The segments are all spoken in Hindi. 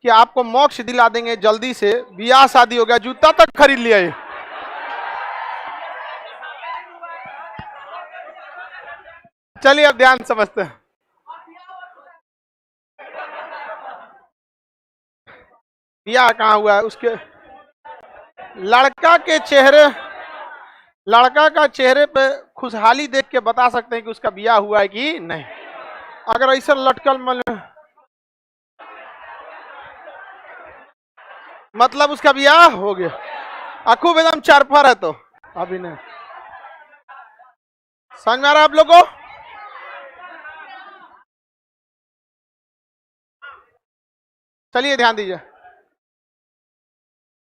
कि आपको मोक्ष दिला देंगे जल्दी से, ब्याह शादी हो गया, जूता तक खरीद लिया ये। चलिए अब ध्यान समझते हैं। ब्याह कहाँ हुआ है उसके, लड़का का चेहरे पे खुशहाली देख के बता सकते हैं कि उसका ब्याह हुआ है कि नहीं। अगर ऐसा लटकल मतलब उसका ब्याह हो गया, खूब एकदम चरफर है तो अभी नहीं। समझ में आ रहा है आप लोगों को? चलिए ध्यान दीजिए।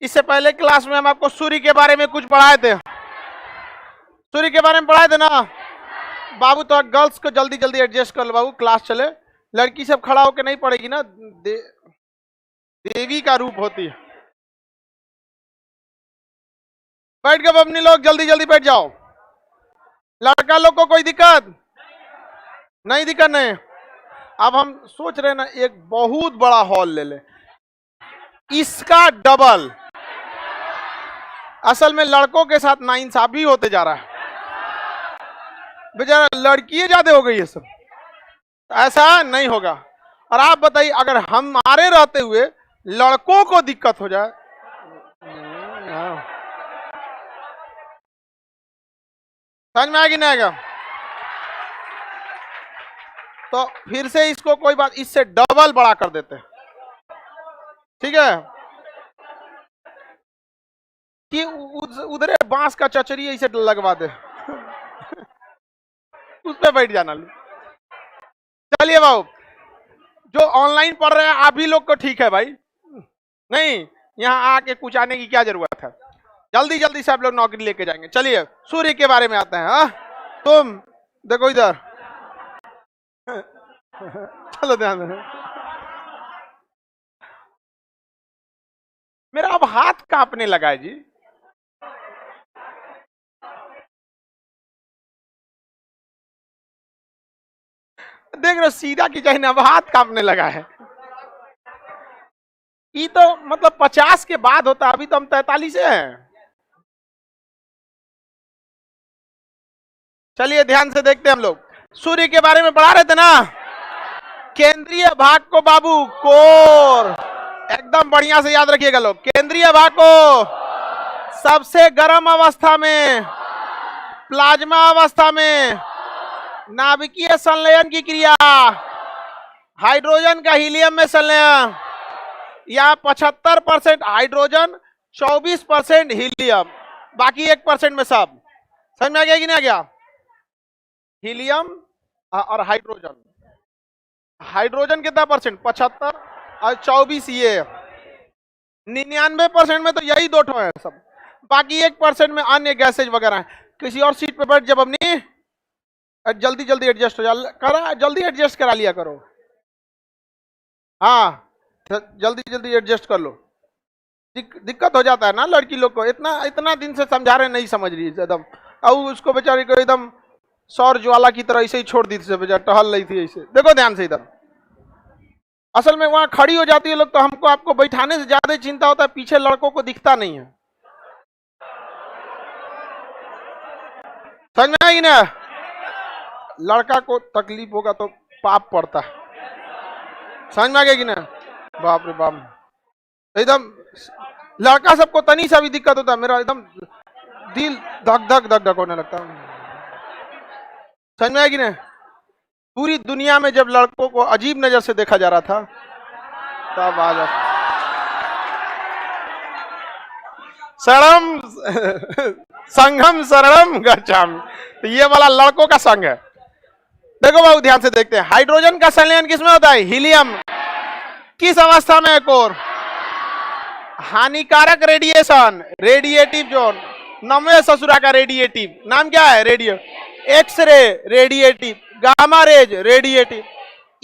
इससे पहले क्लास में हम आपको सूर्य के बारे में कुछ पढ़ाए थे, सूर्य के बारे में पढ़ाए थे ना बाबू। तो गर्ल्स को जल्दी जल्दी एडजस्ट कर लो बाबू, क्लास चले। लड़की सब खड़ा होकर नहीं पड़ेगी ना, देवी का रूप होती है। बैठ गए अपनी लोग, जल्दी जल्दी बैठ जाओ। लड़का लोग को कोई दिक्कत नहीं? दिक्कत नहीं। अब हम सोच रहे हैं ना एक बहुत बड़ा हॉल ले ले, इसका डबल। असल में लड़कों के साथ नाइंसाफी होते जा रहा है, बेचारा लड़कियां ज्यादा हो गई है सब, ऐसा नहीं होगा। और आप बताइए अगर हमारे रहते हुए लड़कों को दिक्कत हो जाए, समझ में आएगी नहीं आएगा? तो फिर से इसको कोई बात, इससे डबल बड़ा कर देते हैं, ठीक है? कि उधर बांस का चचरी ऐसे लगवा दे उस पे बैठ जाना। चलिए बाबू, जो ऑनलाइन पढ़ रहे हैं आप ही लोग को ठीक है भाई, नहीं यहाँ आके कुछ आने की क्या जरूरत है। जल्दी जल्दी से आप लोग नौकरी लेके जाएंगे। चलिए सूर्य के बारे में आते हैं। हाँ तुम देखो इधर चलो ध्यान दे। मेरा अब हाथ कांपने लगा है जी। देख रहे सीधा की चाहिए, अब हाथ कांपने लगा है। ये तो मतलब 50 के बाद होता, अभी तो हम 43 हैं। चलिए ध्यान से देखते हैं हम लोग। सूर्य के बारे में पढ़ा रहे थे ना, केंद्रीय भाग को बाबू कोर, एकदम बढ़िया से याद रखिएगा लोग। केंद्रीय भाग को सबसे गर्म अवस्था में, प्लाज्मा अवस्था में नाभिकीय संलयन की क्रिया, हाइड्रोजन का हीलियम में संलयन, या 75% हाइड्रोजन, 24% हीलियम, बाकी 1% में सब। समझ में आ गया कि नहीं आ गया? हीलियम और हाइड्रोजन, हाइड्रोजन कितना परसेंट? 75 और 24 ये 99% में तो यही दो ठो है सब, बाकी 1% में अन्य गैसेज वगैरह है। किसी और सीट पे बैठ जब अपनी जल्दी जल्दी एडजस्ट हो जा करा, जल्दी एडजस्ट करा लिया करो। हाँ जल्दी जल्दी एडजस्ट कर लो, दिक्कत हो जाता है ना लड़की लोग को। इतना दिन से समझा रहे नहीं समझ रही एकदम, और उसको बेचारी को एकदम सौर ज्वाला की तरह ऐसे ही छोड़ दी थी, बेचारा टहल रही थी ऐसे। देखो ध्यान से इधर, असल में वहां खड़ी हो जाती है लोग तो हमको आपको बैठाने से ज्यादा चिंता होता है, पीछे लड़कों को दिखता नहीं है। समझ में आएगी ना? लड़का को तकलीफ होगा तो पाप पड़ता है। समझ में आ गया कि ना? बाप रे बाप, एकदम लड़का सबको तनी सा भी दिक्कत होता है, मेरा एकदम दिल धक धक धक धक होने लगता है। समझ में आएगी ना? पूरी दुनिया में जब लड़कों को अजीब नजर से देखा जा रहा था तब आ जा शरणम संघम शरणम गच्छामि, तो ये वाला लड़कों का संघ है। देखो बाबू ध्यान से देखते हैं, हाइड्रोजन का संलयन किसमें होता है? हीलियम। किस अवस्था में? कोर। हानिकारक रेडिएशन, रेडिएटिव जोन, नवे ससुरा का रेडिएटिव नाम क्या है? Radio, X ray radiative, gamma rays radiative,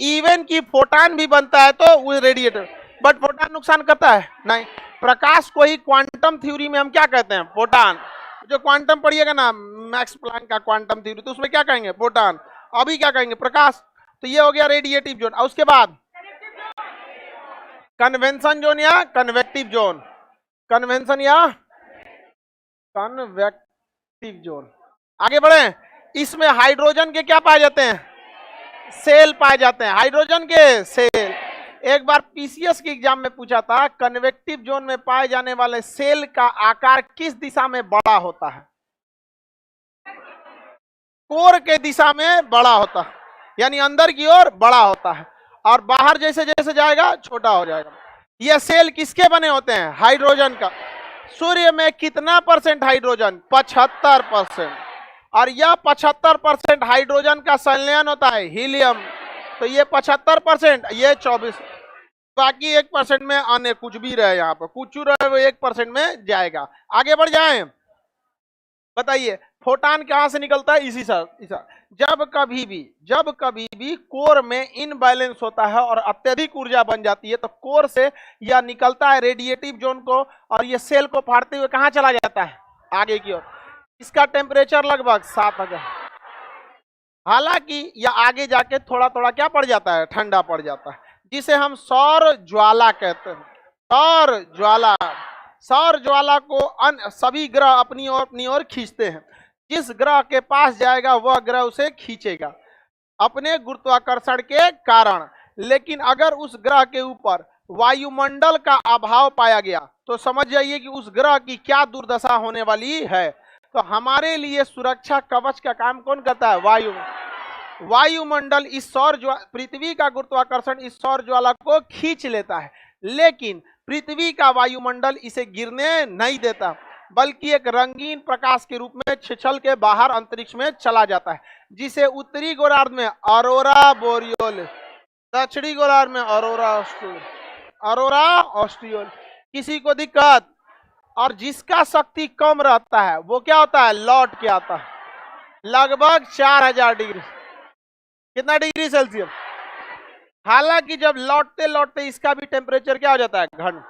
even की फोटान भी बनता है तो वो रेडिएटिव। बट फोटान नुकसान करता है? नहीं। प्रकाश को ही क्वांटम थ्योरी में हम क्या कहते हैं? फोटान। जो क्वांटम पढ़िएगा ना मैक्स प्लैंक का क्वांटम थ्योरी, तो उसमें क्या कहेंगे? फोटान। अभी क्या कहेंगे? प्रकाश। तो ये हो गया रेडिएटिव जोन। और उसके बाद कन्वेंशन जोन या कन्वेक्टिव जोन, कन्वेंशन या कन्वेक्टिव जोन। आगे बढ़े, इसमें हाइड्रोजन के क्या पाए जाते हैं? सेल पाए जाते हैं, हाइड्रोजन के सेल। एक बार पीसीएस के एग्जाम में पूछा था, कन्वेक्टिव जोन में पाए जाने वाले सेल का आकार किस दिशा में बड़ा होता है? कोर के दिशा में बड़ा होता है, यानी अंदर की ओर बड़ा होता है, और बाहर जैसे जैसे जाएगा छोटा हो जाएगा। यह सेल किसके बने होते हैं? हाइड्रोजन का। सूर्य में कितना परसेंट हाइड्रोजन? 75%। और यह 75% हाइड्रोजन का संलयन होता है हीलियम। तो ये 75%, ये 24, बाकी 1% में अन्य कुछ भी रहे, यहाँ पर कुछ रहे वो 1% में जाएगा। आगे बढ़ जाएं, बताइए फोटान कहां से निकलता है? इसी सर। जब कभी भी कोर में इनबैलेंस होता है और अत्यधिक ऊर्जा बन जाती है, तो कोर से यह निकलता है रेडिएटिव जोन को, और ये सेल को फाड़ते हुए कहां चला जाता है? आगे की ओर। इसका टेम्परेचर लगभग 7000। हालांकि यह आगे जाके थोड़ा थोड़ा क्या पड़ जाता है? ठंडा पड़ जाता है, जिसे हम सौर ज्वाला कहते हैं। सौर ज्वाला को सभी ग्रह अपनी ओर खींचते हैं। जिस ग्रह के पास जाएगा वह ग्रह उसे खींचेगा अपने गुरुत्वाकर्षण के कारण। लेकिन अगर उस ग्रह के ऊपर वायुमंडल का अभाव पाया गया तो समझ जाइए कि उस ग्रह की क्या दुर्दशा होने वाली है। तो हमारे लिए सुरक्षा कवच का काम कौन करता है? वायुमंडल इस पृथ्वी का गुरुत्वाकर्षण इस सौर ज्वाला को खींच लेता है, लेकिन पृथ्वी का वायुमंडल इसे गिरने नहीं देता, बल्कि एक रंगीन प्रकाश के रूप में छिछल के बाहर अंतरिक्ष में चला जाता है, जिसे उत्तरी गोलार्ध में ऑरोरा बोरियोलिस, दक्षिणी गोलार्ध में ऑरोरा ऑस्ट्रियोलिस। किसी को दिक्कत? और जिसका शक्ति कम रहता है वो क्या होता है? लौट के आता है, लगभग 4000 डिग्री। कितना डिग्री सेल्सियस? हालांकि जब लौटते लौटते इसका भी टेम्परेचर क्या हो जाता है? घन।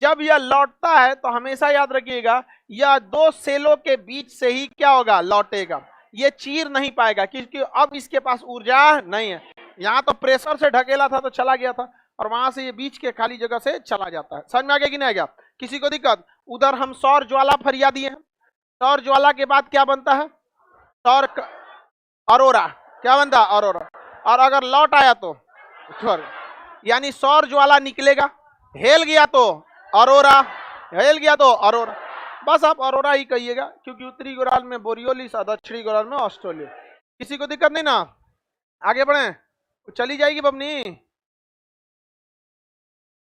जब यह लौटता है तो हमेशा याद रखिएगा, यह दो सेलों के बीच से ही क्या होगा? लौटेगा। ये चीर नहीं पाएगा, क्योंकि अब इसके पास ऊर्जा नहीं है। यहाँ तो प्रेशर से ढकेला था तो चला गया था, और वहां से ये बीच के खाली जगह से चला जाता है। समझ में आ गया कि नहीं आ गया? किसी को दिक्कत? उधर हम सौर ज्वाला फरिया दिए हैं। सौर ज्वाला के बाद क्या बनता है? अरोरा। क्या बनता है? अरोरा। और अगर लौट आया तो यानी सौर ज्वाला निकलेगा, हेल गया तो अरोरा, हेल गया तो अरोरा। बस आप अरोरा ही कहिएगा, क्योंकि उत्तरी गोलार्ध में बोरियोलिस और दक्षिणी गोलार्ध में ऑस्ट्रेलिया। किसी को दिक्कत नहीं ना? आगे बढ़े, चली जाएगी बबनी,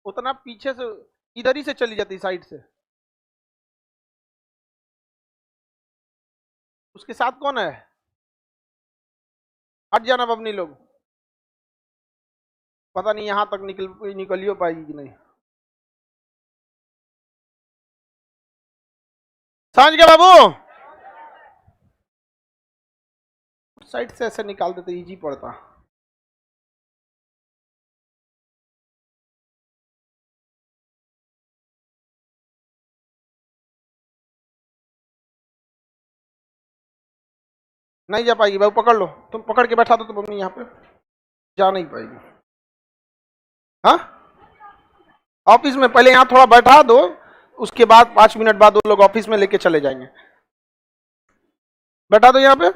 उतना पीछे से इधर ही से चली जाती साइड से। उसके साथ कौन है? हट जाना बबनी लोग, पता नहीं यहां तक निकलियो पाएगी कि नहीं। समझ गया बाबू? साइड से ऐसे निकाल देते, इजी पड़ता। नहीं जा पाएगी बाबू, पकड़ लो, तुम पकड़ के बैठा दो तो मम्मी यहाँ पे जा नहीं पाएगी। हाँ, ऑफिस में पहले यहाँ थोड़ा बैठा दो, उसके बाद 5 मिनट बाद वो लोग ऑफिस में लेके चले जाएंगे। बैठा दो यहाँ पे।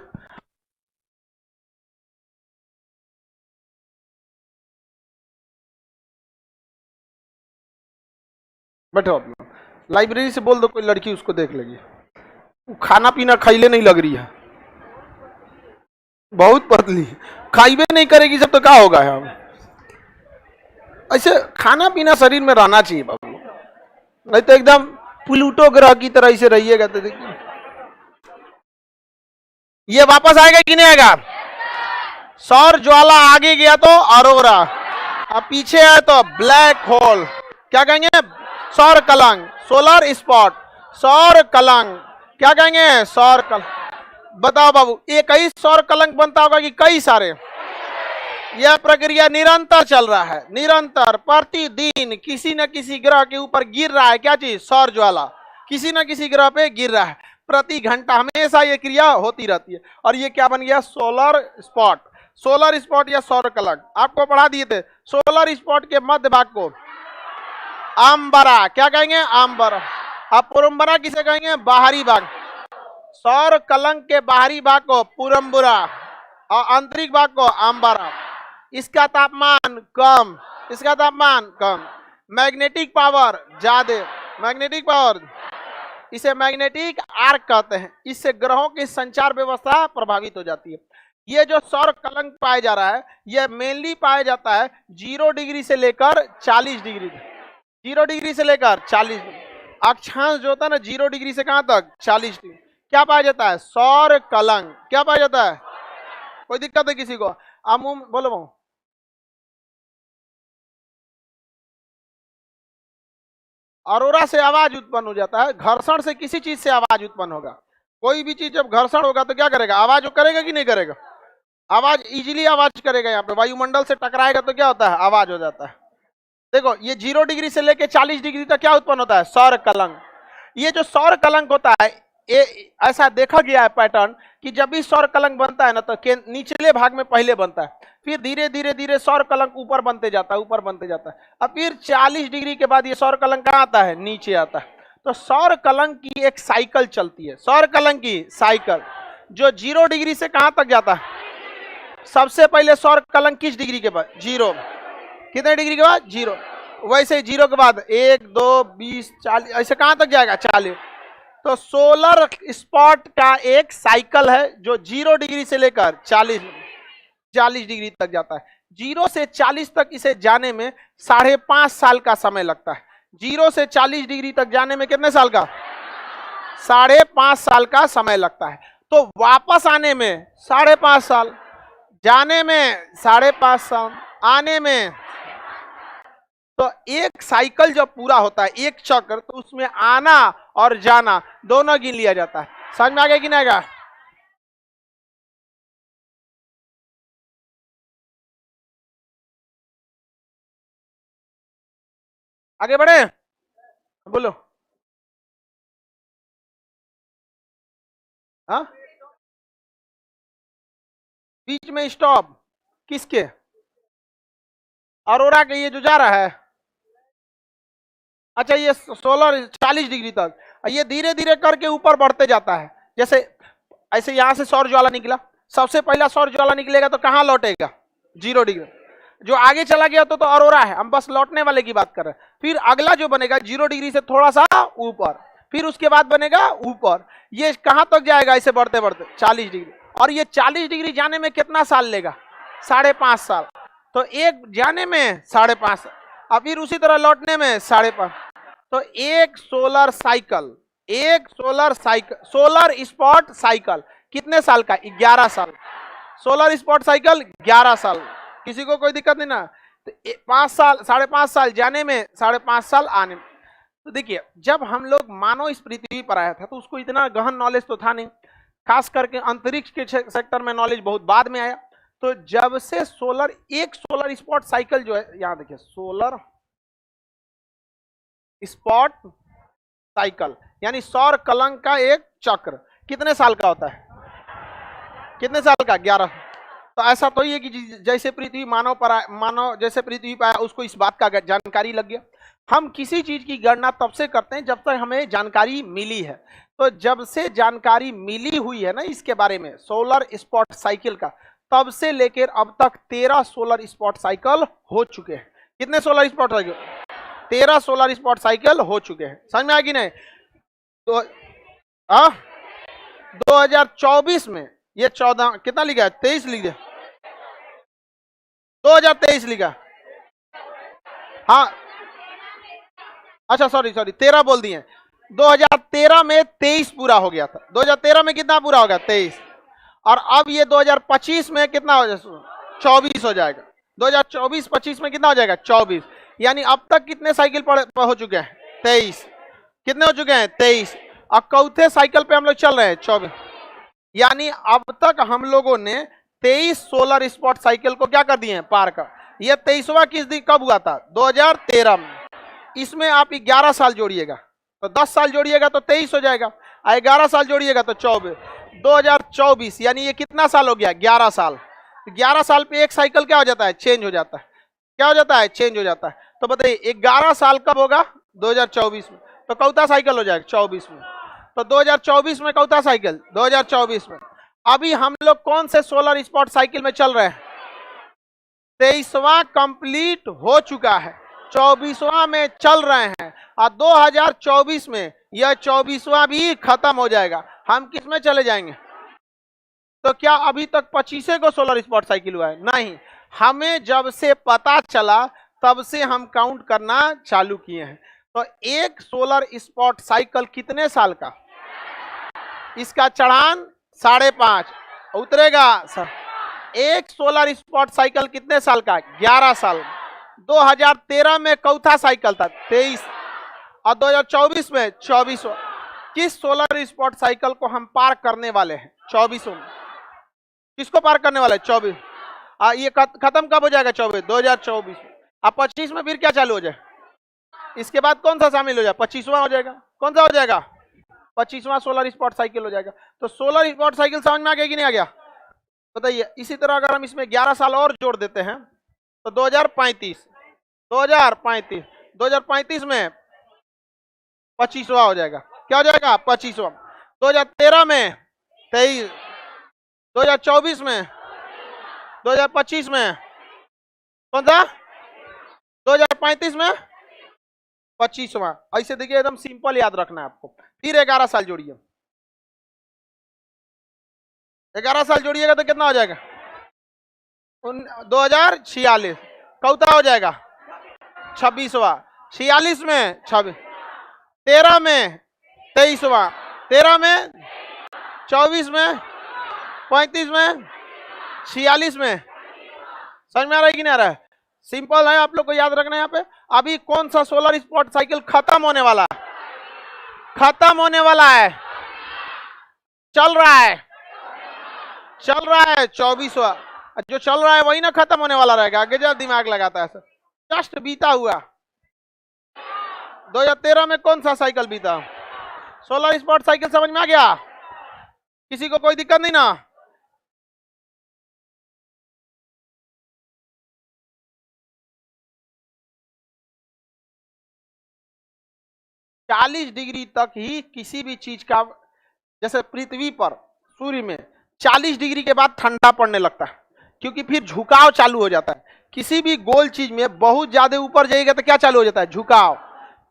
बैठो अपना, लाइब्रेरी से बोल दो कोई लड़की उसको देख लेगी। खाना पीना खैले नहीं लग रही है, बहुत पतली, खाइबे नहीं करेगी जब तो क्या होगा यार। ऐसे खाना पीना शरीर में रहना चाहिए बाबू, नहीं तो एकदम प्लूटो ग्रह की तरह इसे रहिएगा तो देखिए ये वापस आएगा कि नहीं आएगा। सौर ज्वाला आगे गया तो अरोरा, अब पीछे है तो ब्लैक होल, क्या कहेंगे? सौर कलंक, सोलर स्पॉट, सौर कलंक, क्या कहेंगे? सौर कलंक। बताओ बाबू, एक ही सौर कलंक बनता होगा कि कई सारे? यह प्रक्रिया निरंतर चल रहा है, निरंतर प्रतिदिन किसी न किसी ग्रह के ऊपर गिर रहा है। क्या चीज? सौर ज्वाला किसी न किसी ग्रह पे गिर रहा है, प्रति घंटा हमेशा ये क्रिया होती रहती है। और ये क्या बन गया? Solar spot. सोलर स्पॉट या सौर कलंक आपको पढ़ा दिए थे। सोलर स्पॉट के मध्य भाग को आम्बरा, क्या कहेंगे? आम्बरा। अब पुरम्बरा किसे कहेंगे? बाहरी भाग। सौर कलंक के बाहरी भाग को पुरम्बरा और आंतरिक भाग को आम्बरा। इसका तापमान कम, इसका तापमान कम, मैग्नेटिक पावर ज्यादा, मैग्नेटिक पावर, इसे मैग्नेटिक आर्क कहते हैं। इससे ग्रहों की संचार व्यवस्था प्रभावित हो जाती है। ये जो सौर कलंक पाया जा रहा है, यह मेनली पाया जाता है 0 डिग्री से लेकर 40 डिग्री, 0 डिग्री से लेकर 40 डिग्री। अक्षांश जो होता है ना 0 डिग्री से कहां तक? 40 डिग्री। क्या पाया जाता है? सौर कलंक। क्या पाया जाता है? कोई दिक्कत है किसी को? मुंह बोलो बहु। अरोरा से आवाज उत्पन्न हो जाता है, घर्षण से किसी चीज से आवाज उत्पन्न होगा। कोई भी चीज जब घर्षण होगा तो क्या करेगा? आवाज करेगा कि नहीं करेगा? आवाज इजीली आवाज करेगा। यहाँ पे वायुमंडल से टकराएगा तो क्या होता है? आवाज हो जाता है। देखो ये 0 डिग्री से लेके 40 डिग्री तक क्या उत्पन्न होता है? सौर कलंक। ये जो सौर कलंक होता है, ये ऐसा देखा गया है पैटर्न कि जब भी सौर कलंक बनता है ना तो निचले भाग में पहले बनता है, फिर धीरे धीरे धीरे सौर कलंक ऊपर बनते जाता है, ऊपर बनते जाता है। अब फिर 40 डिग्री के बाद ये सौर कलंक कहाँ आता है? नीचे आता है। तो सौर कलंक की एक साइकिल चलती है, सौर कलंक की साइकिल, जो 0 डिग्री से कहां तक जाता है? सबसे पहले सौर कलंक किस डिग्री के बाद? 0। कितने डिग्री के बाद? 0। वैसे 0 के बाद 1, 2, 20, 40, ऐसे कहां तक जाएगा? 40। तो सोलर स्पॉट का एक साइकिल है जो 0 डिग्री से लेकर 40 डिग्री तक जाता है। 0 से 40 तक इसे जाने में 5.5 साल का समय लगता है। 0 से 40 डिग्री तक जाने में कितने साल का? 5.5 साल का समय लगता है। तो वापस आने में 5.5 साल, जाने में 5.5 साल, आने में। तो एक साइकिल जब पूरा होता है, एक चक्र, तो उसमें आना और जाना दोनों गिन लिया जाता है। समझ में आ गया कि नहीं आएगा? आगे बढ़े, बोलो। हाँ, बीच में स्टॉप किसके? अरोरा के, ये जो जा रहा है। अच्छा, ये सोलर 40 डिग्री तक, ये धीरे धीरे करके ऊपर बढ़ते जाता है। जैसे ऐसे यहां से सौर ज्वाला निकला, सबसे पहला सौर ज्वाला निकलेगा तो कहां लौटेगा? 0 डिग्री। जो आगे चला गया तो अरोरा है, हम बस लौटने वाले की बात कर रहे हैं। फिर अगला जो बनेगा 0 डिग्री से थोड़ा सा ऊपर, फिर उसके बाद बनेगा ऊपर। ये कहां तक जाएगा? ऐसे बढ़ते बढ़ते 40 डिग्री। और ये 40 डिग्री जाने में कितना साल लेगा? 5.5 साल। तो एक जाने में 5.5 साल, और फिर उसी तरह लौटने में 5.5। तो एक सोलर साइकिल, एक solar cycle, solar spot cycle कितने साल का? 11 साल। सोलर स्पॉट साइकिल 11 साल। किसी को कोई दिक्कत नहीं ना? तो 5 साल, 5.5 साल जाने में, 5.5 साल आने में। तो देखिए, जब हम लोग मानव इस पृथ्वी पर आया था तो उसको इतना गहन नॉलेज तो था नहीं, खास करके अंतरिक्ष के सेक्टर में नॉलेज बहुत बाद में आया। तो जब से सोलर, एक सोलर स्पॉट साइकिल जो है, यहां देखिए, सोलर स्पॉट साइकिल यानी सौर कलंक का एक चक्र कितने साल का होता है? कितने साल का? 11। तो ऐसा तो ये कि जैसे पृथ्वी मानव पर, मानव जैसे पृथ्वी पर आया उसको इस बात का जानकारी लग गया। हम किसी चीज की गणना तब से करते हैं जब तक हमें जानकारी मिली है। तो जब से जानकारी मिली हुई है ना इसके बारे में, सोलर स्पॉट साइकिल का, तब से लेकर अब तक 13 सोलर स्पॉट साइकिल हो चुके हैं। कितने solar spot cycle? 13 solar spot cycle हो चुके हैं। समझ में आ गई नहीं? तो 2024 में ये 14 कितना लिखा है? 23 लिखा, 2023 लिखा। हाँ, अच्छा सॉरी 13 बोल दिए। 2013 में 23 पूरा हो गया था। 2013 में कितना पूरा होगा? 23। और अब ये 2025 में कितना हो जाएगा? 24 हो जाएगा। 2024-25 में कितना हो जाएगा? 24। यानी अब तक कितने साइकिल हो चुके हैं? 23। कितने हो चुके हैं? 23। और चौथे साइकिल पे हम लोग चल रहे हैं 24। यानी अब तक हम लोगों ने 23 सोलर स्पॉट साइकिल को क्या कर दिए हैं? पार कर। ये 23वां किस दिन कब हुआ था? 2013 में। इसमें आप 11 साल जोड़िएगा तो 10 साल जोड़िएगा तो 23 हो जाएगा, 11 साल जोड़िएगा तो 24। 2024 यानी ये कितना साल हो गया? 11 साल। 11 साल पे एक साइकिल क्या हो जाता है? चेंज हो जाता है। क्या हो जाता है, चेंज हो जाता है। तो बताइए 11 साल कब होगा, 2024 में। तो कौता साइकिल हो जाएगा 24 में। तो 2024 में कौता साइकिल, 2024 में। अभी हम लोग कौन से सोलर स्पॉट साइकिल में चल रहे हैं, 23वां कंप्लीट हो चुका है, 24वां में चल रहे हैं, और 2024 में यह 24वां भी खत्म हो जाएगा। हम किस में चले जाएंगे, तो क्या अभी तक 25 को सोलर स्पॉट साइकिल हुआ है, नहीं। हमें जब से पता चला तब से हम काउंट करना चालू किए हैं। तो एक सोलर स्पॉट साइकिल कितने साल का, इसका चढ़ान 5.5 उतरेगा सर। एक सोलर स्पॉट साइकिल कितने साल का, 11 साल। 2013 में कौथा साइकिल था, 23, और 2024 में 24। किस सोलर स्पॉट साइकिल को हम पार करने वाले हैं, 24 में। किसको पार करने वाले हैं, 24। ये खत्म कब हो जाएगा, 24, 2024। अब 25 में फिर क्या चालू हो जाए, इसके बाद कौन सा शामिल हो जाए, 25वां हो जाएगा। कौन सा हो जाएगा, 25वां सोलर स्पॉट साइकिल हो जाएगा। तो सोलर स्पॉट साइकिल समझ में आ गया कि नहीं आ गया, बताइए। इसी तरह अगर हम इसमें 11 साल और जोड़ देते हैं तो 2035 में 25वां हो जाएगा। क्या हो जाएगा, 25वां। 2013 में 23, 2024 में, 2025 में कौन सा, 2035 में 25वां। ऐसे देखिए एकदम सिंपल याद रखना है आपको। फिर 11 साल जोड़िए, 11 साल जोड़िएगा तो कितना हो जाएगा, 2046। कौता हो जाएगा, 26वां। 46 में 26, 13 में 23वां, 13 में 24 में 35 में 46 में। समझ में आ रहा है कि नहीं आ रहा है, सिंपल है, आप लोग को याद रखना है। यहाँ पे अभी कौन सा सोलर स्पॉट साइकिल खत्म होने वाला है, खत्म होने वाला है, चल रहा है, 24वां। जो चल रहा है वही ना खत्म होने वाला रहेगा, आगे जब दिमाग लगाता है। जस्ट बीता हुआ 2013 में कौन सा साइकिल बीता, सोलर स्पॉट साइकिल। समझ में आ गया, किसी को कोई दिक्कत नहीं ना। चालीस डिग्री तक ही किसी भी चीज का, जैसे पृथ्वी पर सूर्य में 40 डिग्री के बाद ठंडा पड़ने लगता है, क्योंकि फिर झुकाव चालू हो जाता है। किसी भी गोल चीज में बहुत ज्यादा ऊपर जाएगा तो क्या चालू हो जाता है, झुकाव।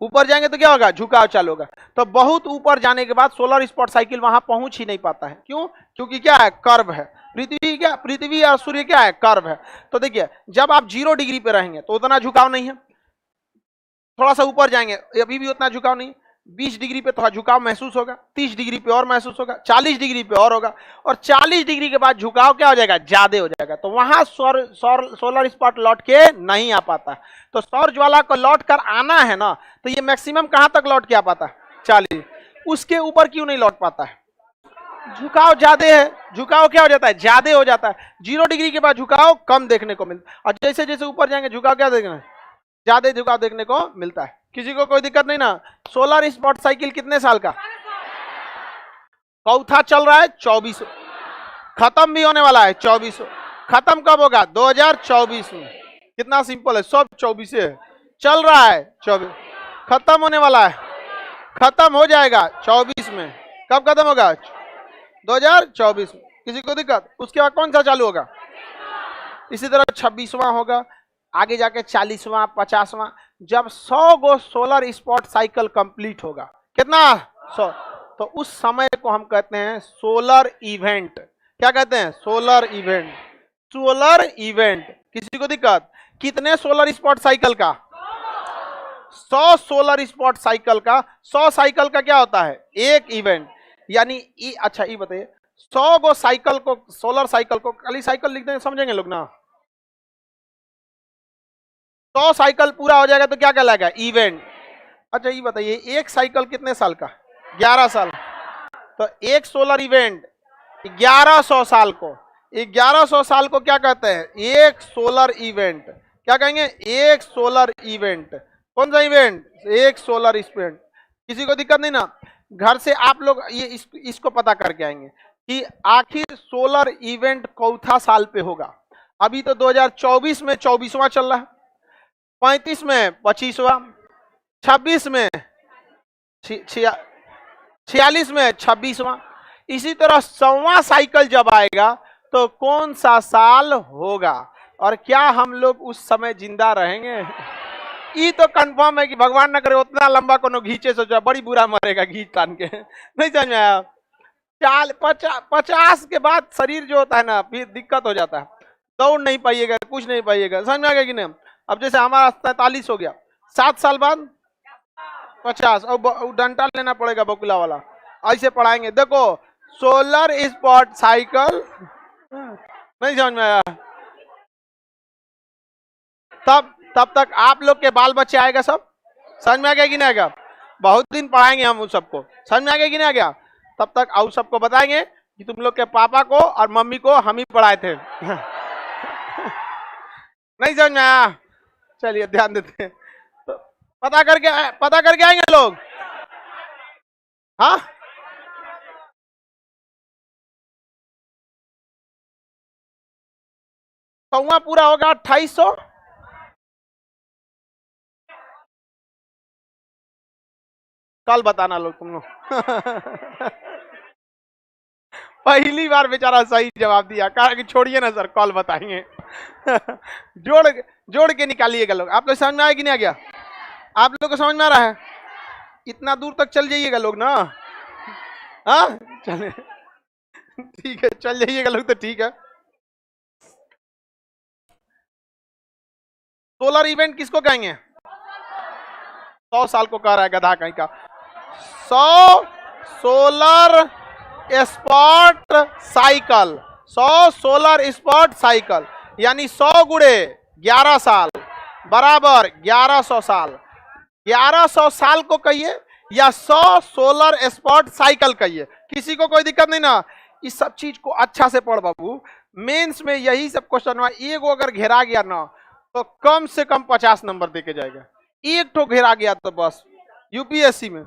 ऊपर जाएंगे तो क्या होगा, झुकाव चालू होगा। तो बहुत ऊपर जाने के बाद सोलर स्पॉट साइकिल वहां पहुंच ही नहीं पाता है। क्यों, क्योंकि क्या है, कर्व है। पृथ्वी और सूर्य क्या है, कर्व है। तो देखिए जब आप 0 डिग्री पे रहेंगे तो उतना झुकाव नहीं है, थोड़ा सा ऊपर जाएंगे अभी भी उतना झुकाव नहीं। 20 डिग्री पे थोड़ा झुकाव महसूस होगा, 30 डिग्री पे और महसूस होगा, 40 डिग्री पे और होगा, और 40 डिग्री के बाद झुकाव क्या हो जाएगा, ज्यादा हो जाएगा। तो वहां सोलर स्पॉट लौट के नहीं आ पाता। तो सौर ज्वाला को लौट कर आना है ना, तो ये मैक्सिमम कहां तक लौट के आ पाता है, 40। उसके ऊपर क्यों नहीं लौट पाता है, झुकाव ज्यादा है। झुकाव क्या हो जाता है, ज्यादा हो जाता है। 0 डिग्री के बाद झुकाव कम देखने को मिलता है, और जैसे जैसे ऊपर जाएंगे झुकाव क्या देखना है, ज्यादा झुकाव देखने को मिलता है। किसी को कोई दिक्कत नहीं ना। सोलर स्पॉट साइकिल कितने साल का, चौथा चल रहा है, 24, खत्म भी होने वाला है 24। खत्म कब होगा, 2024 में। कितना सिंपल है, सब 24 है, चल रहा है 24, खत्म होने वाला है, खत्म हो जाएगा 24 में। कब खत्म होगा, 2024 में। किसी को दिक्कत, उसके बाद कौन सा चालू होगा, इसी तरह 26वां होगा, आगे जाके 40वां, 50वां। जब 100 गो सोलर स्पॉट साइकिल कंप्लीट होगा, कितना, 100, तो उस समय को हम कहते हैं सोलर इवेंट। क्या कहते हैं, सोलर इवेंट। Solar event. किसी को दिक्कत, कितने सोलर स्पॉट साइकिल का, 100 सोलर स्पॉट साइकिल का। 100 साइकिल का क्या होता है, एक इवेंट। यानी अच्छा ये बताइए, 100 गो साइकिल को, सोलर साइकिल को, खाली साइकिल लिख देंगे, समझेंगे लोग ना। 100 साइकिल पूरा हो जाएगा तो क्या कहलाएगा, इवेंट। अच्छा ये बताइए, एक साइकिल कितने साल का, 11 साल। तो एक सोलर इवेंट 1100 साल को, 1100 साल को क्या कहते हैं, एक सोलर इवेंट। क्या कहेंगे, एक सोलर इवेंट। कौन सा इवेंट, एक सोलर इवेंट। किसी को दिक्कत नहीं ना। घर से आप लोग ये इसको पता करके आएंगे कि आखिर सोलर इवेंट कौथा साल पे होगा। अभी तो 2024 में 24वां चल रहा है, 35 में 25वां, 26 में 46 में 26वां। इसी तरह 100वां साइकिल जब आएगा तो कौन सा साल होगा और क्या हम लोग उस समय जिंदा रहेंगे? ये तो कंफर्म है कि भगवान न करे उतना लंबा कोनो घींचे सोचा बड़ी बुरा मरेगा घींच तान के। नहीं समझ में आया? 50 के बाद शरीर जो होता है ना फिर दिक्कत हो जाता है, दौड़ नहीं पाइएगा, कुछ नहीं पाइएगा। समझ में आ गया कि नहीं? अब जैसे हमारा 43 हो गया, 7 साल बाद 50 और डंटा लेना पड़ेगा बकुला वाला, ऐसे पढ़ाएंगे। देखो सोलर स्पॉट साइकिल, नहीं समझ में आया? तब तक आप लोग के बाल बच्चे आएगा सब। समझ में आ गया कि नहीं आएगा? बहुत दिन पढ़ाएंगे हम उन सबको। समझ में आ गया कि नहीं आ गया? तब तक और सबको बताएंगे कि तुम लोग के पापा को और मम्मी को हम ही पढ़ाए थे। नहीं समझ में आया? चलिए ध्यान देते हैं, तो पता करके आएंगे लोग। हाँ, सौवा पूरा होगा 2800। कल बताना लोग तुम लोग। पहली बार बेचारा सही जवाब दिया, कहा कि छोड़िए ना सर कल बताएंगे। जोड़ के निकालिएगा लोग। आप लोग समझ में आया कि नहीं आ गया? आप लोग को समझ में आ रहा है? इतना दूर तक चल जाइएगा लोग ना। हाँ चले, ठीक है चल जाइएगा लोग तो ठीक है। सोलर इवेंट किसको कहेंगे? 100 साल को कह रहा है गधा कहीं का। 100 solar spot cycle, 100 solar spot cycle यानी 100 गुणे 11 साल बराबर 1100 साल। 1100 साल को कहिए या 100 सोलर स्पॉट साइकिल कहिए, किसी को कोई दिक्कत नहीं ना। इस सब चीज को अच्छा से पढ़ बाबू, मेंस में यही सब क्वेश्चन हुआ। एक अगर घेरा गया ना तो कम से कम 50 नंबर देके जाएगा। एक तो घेरा गया तो बस। यूपीएससी में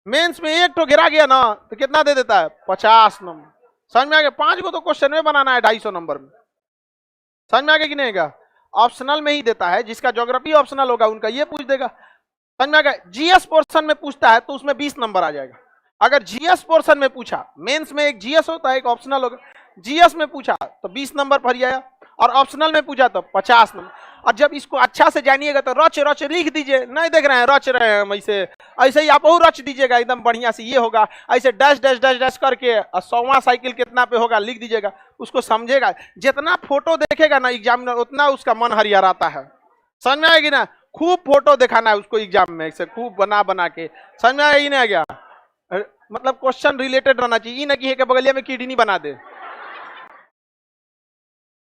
मेंस में एक तो घेरा गया ना तो कितना दे देता है? 50 नंबर। समझ में आ गया? 5 को तो क्वेश्चन में बनाना है 250 नंबर में। समझ में आ गया कि नहीं आएगा? ऑप्शनल में ही देता है, जिसका ज्योग्राफी ऑप्शनल होगा उनका ये पूछ देगा। समझ में आ गया? जीएस पोर्शन में पूछता है तो उसमें 20 नंबर आ जाएगा। अगर जीएस पोर्शन में पूछा, मेंस में एक जीएस होता है एक ऑप्शनल होगा, जीएस में पूछा तो 20 नंबर भर जाएगा और ऑप्शनल में पूछा तो 50 नंबर। और जब इसको अच्छा से जानिएगा तो रच रच लिख दीजिए। नहीं देख रहे हैं रच रहे हैं हम ऐसे ही आप और रच दीजिएगा एकदम बढ़िया से। ये होगा ऐसे डैश डैश डैश डैश करके 100वां साइकिल कितना पे होगा लिख दीजिएगा, उसको समझेगा। जितना फोटो देखेगा ना एग्जामिनर उतना उसका मन हरिहराता है। समझ में आएगी ना? खूब फोटो दिखाना है उसको एग्जाम में, ऐसे खूब बना बना के। समझ में आएगी नहीं आ गया? मतलब क्वेश्चन रिलेटेड रहना चाहिए, ये ना कि बगलिया में किडनी बना दे।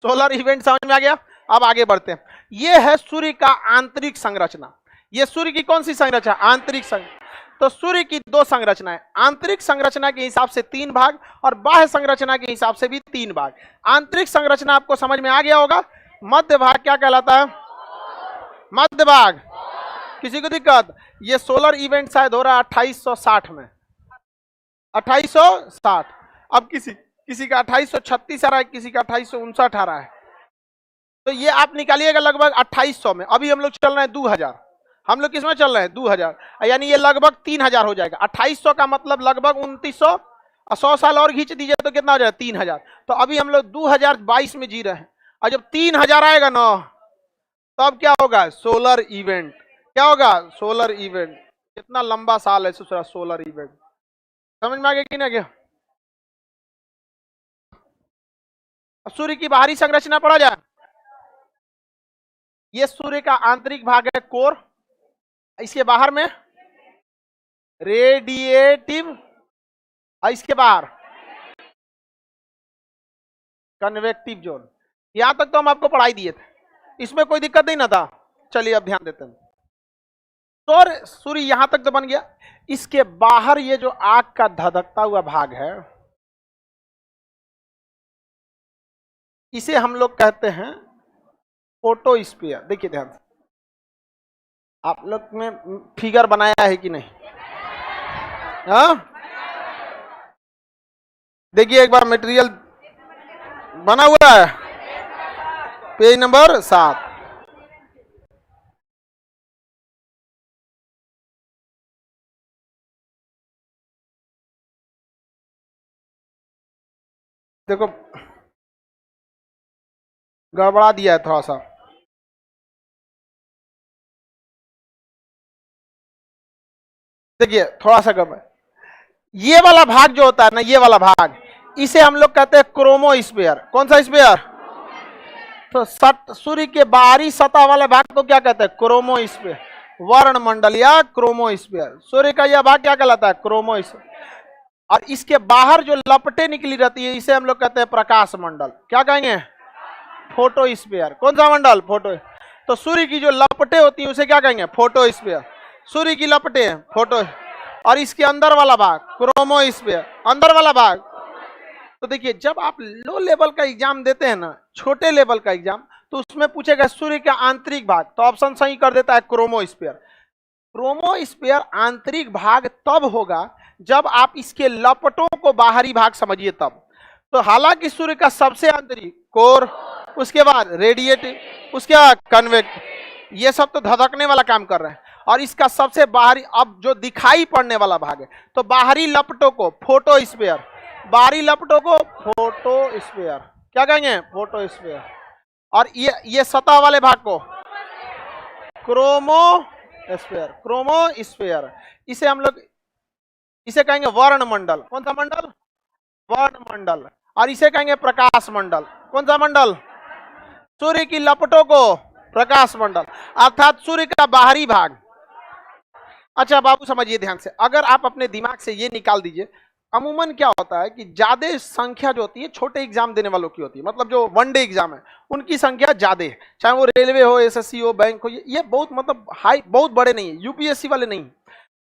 सोलर इवेंट समझ में आ गया? अब आगे बढ़ते हैं। यह है सूर्य का आंतरिक संरचना। यह सूर्य की कौन सी संरचना? आंतरिक संरचना। तो सूर्य की 2 संरचनाएं, आंतरिक संरचना के हिसाब से 3 भाग और बाह्य संरचना के हिसाब से भी 3 भाग। आंतरिक संरचना आपको समझ में आ गया होगा। मध्य भाग क्या कहलाता है? मध्य भाग। किसी को दिक्कत? ये सोलर इवेंट शायद हो रहा है 2860 में, 2860। अब किसी का 2836 आ रहा है, किसी का 2859 आ रहा है। तो ये आप निकालिएगा लगभग 2800 में। अभी हम लोग चल रहे हैं 2000। हम लोग किसमें चल रहे हैं? 2000, यानी ये लगभग 3000 हो जाएगा। 2800 का मतलब लगभग 2900, 100 साल और खींच दीजिए तो कितना हो जाएगा? 3000। तो अभी हम लोग 2022 में जी रहे हैं और जब 3000 आएगा ना तब क्या होगा? Solar event. क्या होगा? Solar event. कितना लंबा साल है सोलर इवेंट। समझ में आ गया कि नहीं गया? सूर्य की बाहरी संरचना पढ़ा जाए। ये सूर्य का आंतरिक भाग है कोर, इसके बाहर में रेडिएटिव, इसके बाहर कन्वेक्टिव जोन। यहां तक तो हम आपको पढ़ाई दिए थे, इसमें कोई दिक्कत नहीं ना था। चलिए अब ध्यान देते हैं। तो सूर्य यहां तक तो बन गया। इसके बाहर ये जो आग का धधकता हुआ भाग है इसे हम लोग कहते हैं फोटोस्फीयर। देखिए ध्यान से, आप लोग में फिगर बनाया है कि नहीं? हाँ देखिए एक बार, मटेरियल बना हुआ है पेज नंबर 7। देखो गड़बड़ा दिया है थोड़ा सा। देखिए थोड़ा सा गड़बड़, ये वाला भाग जो होता है ना, ये वाला भाग, इसे हम लोग कहते हैं क्रोमोस्फीयर। कौन सा स्फीयर? तो सूर्य के बाहरी सतह वाले भाग को क्या कहते हैं? क्रोमोस्फीयर, वर्णमंडल या क्रोमोस्फीयर। सूर्य का यह भाग क्या कहलाता है? क्रोमोस्फीयर। और इसके बाहर जो लपटें निकली रहती है इसे हम लोग कहते हैं प्रकाश मंडल। क्या कहेंगे? फोटोस्फीयर। कौन सा मंडल? फोटो। तो सूर्य की जो लपटें होती है उसे क्या कहेंगे? फोटोस्फीयर। सूर्य की लपटें फोटो, और इसके अंदर वाला भाग क्रोमोस्फीयर, अंदर वाला भाग। तो देखिए जब आप लो लेवल का एग्जाम देते हैं ना, छोटे लेवल का एग्जाम, तो उसमें पूछेगा सूर्य का आंतरिक भाग, तो ऑप्शन सही कर देता है क्रोमोस्फीयर। क्रोमोस्फीयर आंतरिक भाग तब होगा जब आप इसके लपटों को बाहरी भाग समझिए तब। तो हालांकि सूर्य का सबसे आंतरिक कोर, उसके बाद रेडिएटिव, उसके बाद कन्वेक्टिव, ये सब तो धधकने वाला काम कर रहे हैं। और इसका सबसे बाहरी, अब जो दिखाई पड़ने वाला भाग है, तो बाहरी लपटों को फोटोस्फीयर, बाहरी लपटों को फोटोस्फीयर क्या कहेंगे? फोटोस्फीयर। और ये सतह वाले भाग को क्रोमोस्फीयर, क्रोमोस्फीयर। इसे हम लोग इसे कहेंगे वर्णमंडल। कौन सा मंडल? वर्णमंडल। और इसे कहेंगे प्रकाश मंडल। कौन सा मंडल? सूर्य की लपटों को प्रकाश मंडल, अर्थात सूर्य का बाहरी भाग। अच्छा बाबू समझिए ध्यान से, अगर आप अपने दिमाग से ये निकाल दीजिए, अमूमन क्या होता है कि ज्यादा संख्या जो होती है छोटे एग्जाम देने वालों की होती है, मतलब जो वनडे एग्जाम है उनकी संख्या ज्यादा है, चाहे वो रेलवे हो, एसएससी हो, बैंक हो, ये बहुत मतलब हाई, बहुत बड़े नहीं है, यूपीएससी वाले नहीं।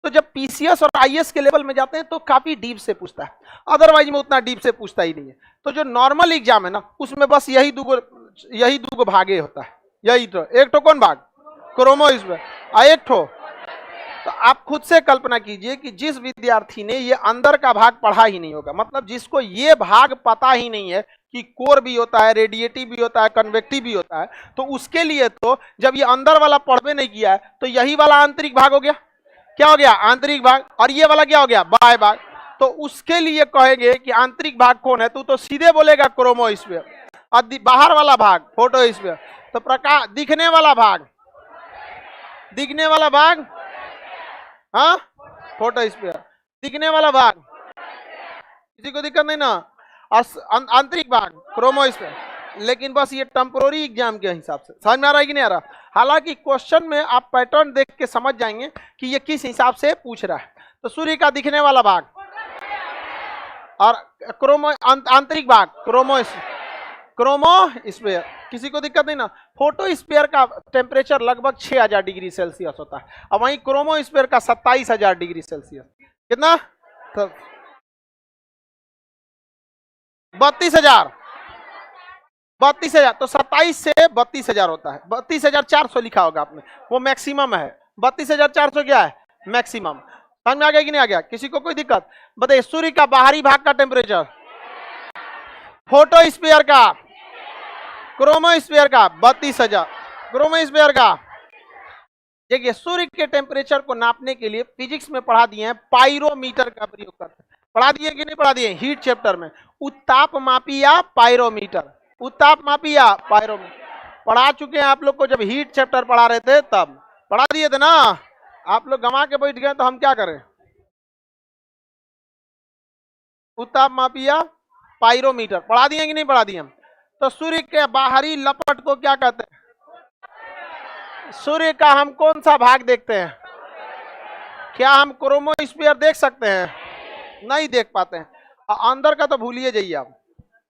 तो जब पीसीएस और आईएएस के लेवल में जाते हैं तो काफी डीप से पूछता है, अदरवाइज में उतना डीप से पूछता ही नहीं है। तो जो नॉर्मल एग्जाम है ना, उसमें बस यही दूगो भागे होता है, यही तो एक ठो कौन भाग? क्रोमोस्फीयर, एक ठो। तो आप खुद से कल्पना कीजिए कि जिस विद्यार्थी ने ये अंदर का भाग पढ़ा ही नहीं होगा, मतलब जिसको ये भाग पता ही नहीं है कि कोर भी होता है, रेडिएटिव भी होता है, कन्वेक्टिव भी होता है, तो उसके लिए तो जब ये अंदर वाला पढ़वे नहीं किया है तो यही वाला आंतरिक भाग हो गया। क्या हो गया? आंतरिक भाग। और ये वाला क्या हो गया? बाह्य भाग। तो उसके लिए कहेंगे कि आंतरिक भाग कौन है, तो सीधे बोलेगा क्रोमोस्फीयर, और बाहर वाला भाग फोटोस्फीयर। तो प्रकाश दिखने वाला भाग, दिखने वाला भाग, हाँ फोटोस्फीयर, दिखने वाला भाग, किसी को दिक्कत नहीं ना। आंतरिक भाग क्रोमोस्फीयर। लेकिन बस ये टेम्पोररी एग्जाम के हिसाब से, समझ में आ रहा है कि नहीं आ रहा? हालांकि क्वेश्चन में आप पैटर्न देख के समझ जाएंगे कि ये किस हिसाब से पूछ रहा है। तो सूर्य का दिखने वाला भाग और आंतरिक भाग क्रोमोस्फीयर, किसी को दिक्कत नहीं ना। फोटोस्फीयर का टेम्परेचर लगभग 6000 डिग्री सेल्सियस होता है, और वहीं क्रोमोस्फीयर का 27000 डिग्री सेल्सियस। कितना? 32,000, 32,000। तो 27 से 32,000 होता है, 32,400 लिखा होगा आपने, वो मैक्सिमम है। 32,400 क्या है? मैक्सिमम। समझ में आ गया कि नहीं आ गया? किसी को कोई दिक्कत? बताइए सूर्य का बाहरी भाग का टेम्परेचर, फोटोस्फीयर का, क्रोमोस्फीयर का 32,000, क्रोमोस्फीयर का। देखिए सूर्य के टेम्परेचर को नापने के लिए फिजिक्स में पढ़ा दिए हैं, पायरोमीटर का प्रयोग करते हैं। पढ़ा दिए कि नहीं पढ़ा दिए? हीट चैप्टर में उत्ताप मापी या पायरोमीटर, उत्ताप मापी या पायरोमीटर पढ़ा चुके हैं आप लोग को, जब हीट चैप्टर पढ़ा रहे थे तब पढ़ा दिए थे ना। आप लोग गंवा के बैठ गए तो हम क्या करें? उत्ताप मापी या पायरोमीटर पढ़ा दिए कि नहीं पढ़ा दिए? तो सूर्य के बाहरी लपट को क्या कहते हैं? सूर्य का हम कौन सा भाग देखते हैं? क्या हम क्रोमोस्फीयर देख सकते हैं? नहीं देख पाते हैं। अंदर का तो भूलिए जाइए आप,